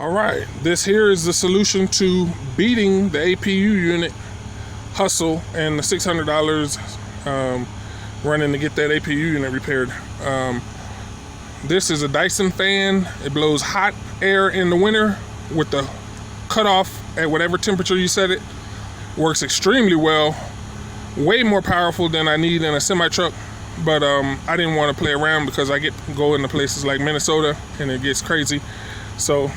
All right, this here is the solution to beating the APU unit hustle and the $600 running to get that APU unit repaired. This is a Dyson fan. It blows hot air in the winter with the cutoff at whatever temperature you set it. Works extremely well, way more powerful than I need in a semi-truck, but I didn't want to play around because I go into places like Minnesota and it gets crazy. So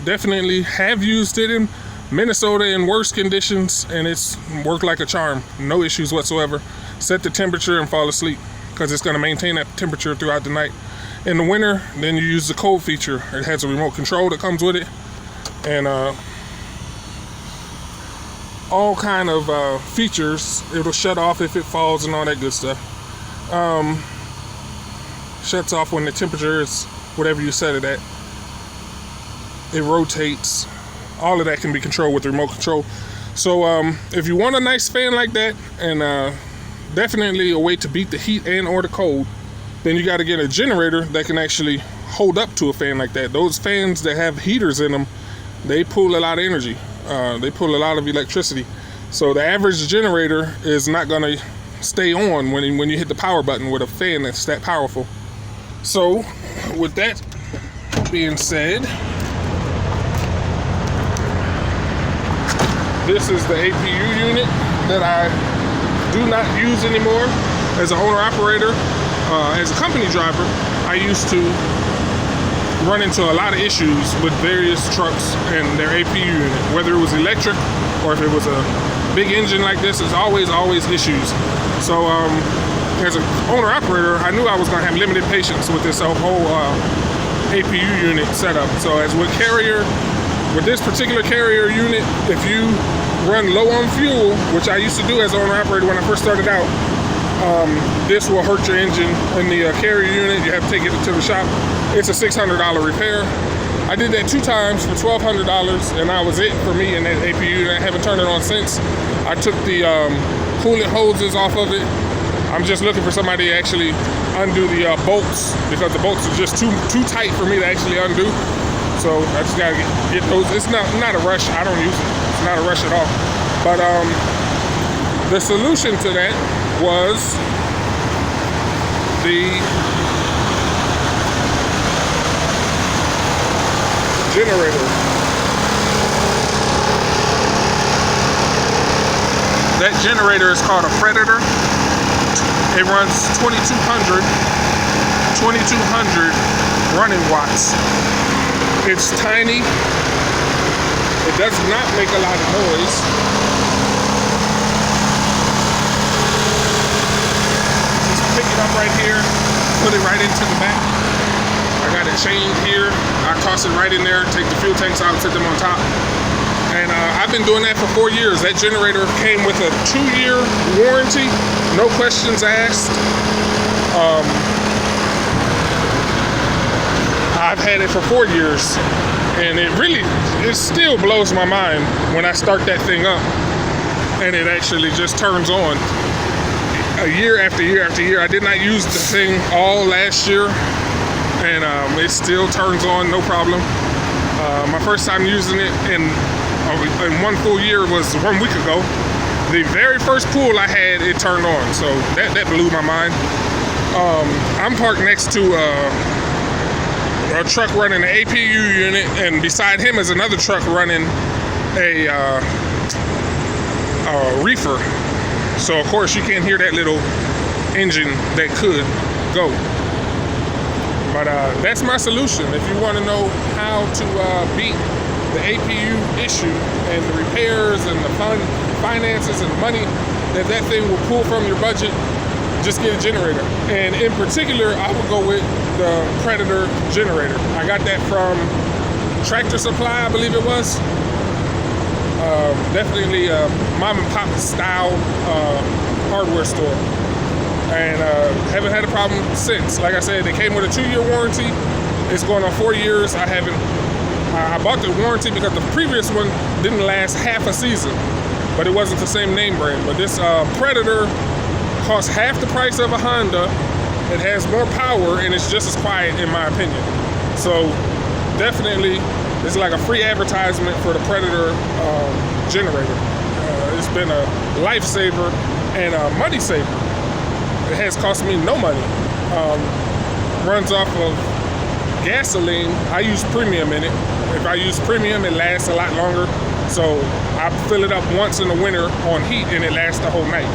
definitely have used it in Minnesota in worse conditions, and it's worked like a charm. No issues whatsoever. Set the temperature and fall asleep because it's going to maintain that temperature throughout the night. In the winter, then you use the cold feature. It has a remote control that comes with it, and all kind of features. It'll shut off if it falls and all that good stuff. Shuts off when the temperature is whatever you set it at. It rotates. All of that can be controlled with remote control. So if you want a nice fan like that, and definitely a way to beat the heat and or the cold, then you got to get a generator that can actually hold up to a fan like that. Those fans that have heaters in them, they pull a lot of energy. They pull a lot of electricity. So the average generator is not going to stay on when you hit the power button with a fan that's that powerful. So with that being said, this is the APU unit that I do not use anymore as an owner-operator. As a company driver, I used to run into a lot of issues with various trucks and their APU unit. Whether it was electric or if it was a big engine like this, there's always issues. So as an owner-operator, I knew I was going to have limited patience with this whole APU unit setup. So as with this particular carrier unit, if you run low on fuel, which I used to do as an owner-operator when I first started out, this will hurt your engine in the carrier unit. You have to take it to the shop. It's a $600 repair. I did that 2 times for $1,200, and that was it for me in that APU. I haven't turned it on since. I took the coolant hoses off of it. I'm just looking for somebody to actually undo the bolts, because the bolts are just too tight for me to actually undo. So I just gotta get those. It's not a rush. I don't use it. It's not a rush at all. But the solution to that was the generator. That generator is called a PREDITOR. It runs 2200 running watts. It's tiny. It does not make a lot of noise. Just pick it up right here, put it right into the back. I got it chained here. I toss it right in there, take the fuel tanks out, set them on top. And I've been doing that for 4 years. That generator came with a 2-year warranty, no questions asked. I've had it for 4 years, and it still blows my mind when I start that thing up and it actually just turns on. Year after year after year. I did not use the thing all last year, and it still turns on, no problem. My first time using it in 1 full year was 1 week ago. The very first pool I had, it turned on, so that blew my mind. I'm parked next to a truck running an APU unit, and beside him is another truck running a reefer. So of course you can't hear that little engine that could go. But that's my solution. If you want to know how to beat the APU issue and the repairs and the finances and the money that thing will pull from your budget, just get a generator. And in particular, I would go with the PREDITOR generator. I got that from Tractor Supply, I believe it was. Definitely a mom and pop style hardware store. And haven't had a problem since. Like I said, they came with a 2-year warranty. It's going on 4 years. I bought the warranty because the previous one didn't last half a season, but it wasn't the same name brand. But this PREDITOR costs half the price of a Honda. It has more power, and it's just as quiet, in my opinion. So definitely It's like a free advertisement for the Predator generator. It's been a lifesaver and a money saver. It has cost me no money. Runs off of gasoline. I use premium in it. If I use premium, it lasts a lot longer. So I fill it up once in the winter on heat and it lasts the whole night.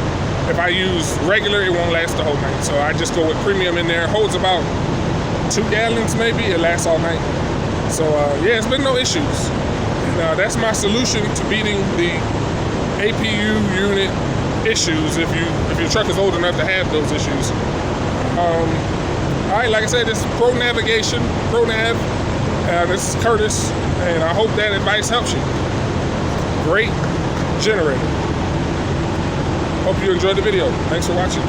If I use regular, it won't last the whole night. So I just go with premium in there. It holds about 2 gallons maybe. It lasts all night. So yeah, it's been no issues. And that's my solution to beating the APU unit issues if your truck is old enough to have those issues. All right, like I said, this is ProNav. This is Curtis, and I hope that advice helps you. Great generator. Hope you enjoyed the video. Thanks for watching.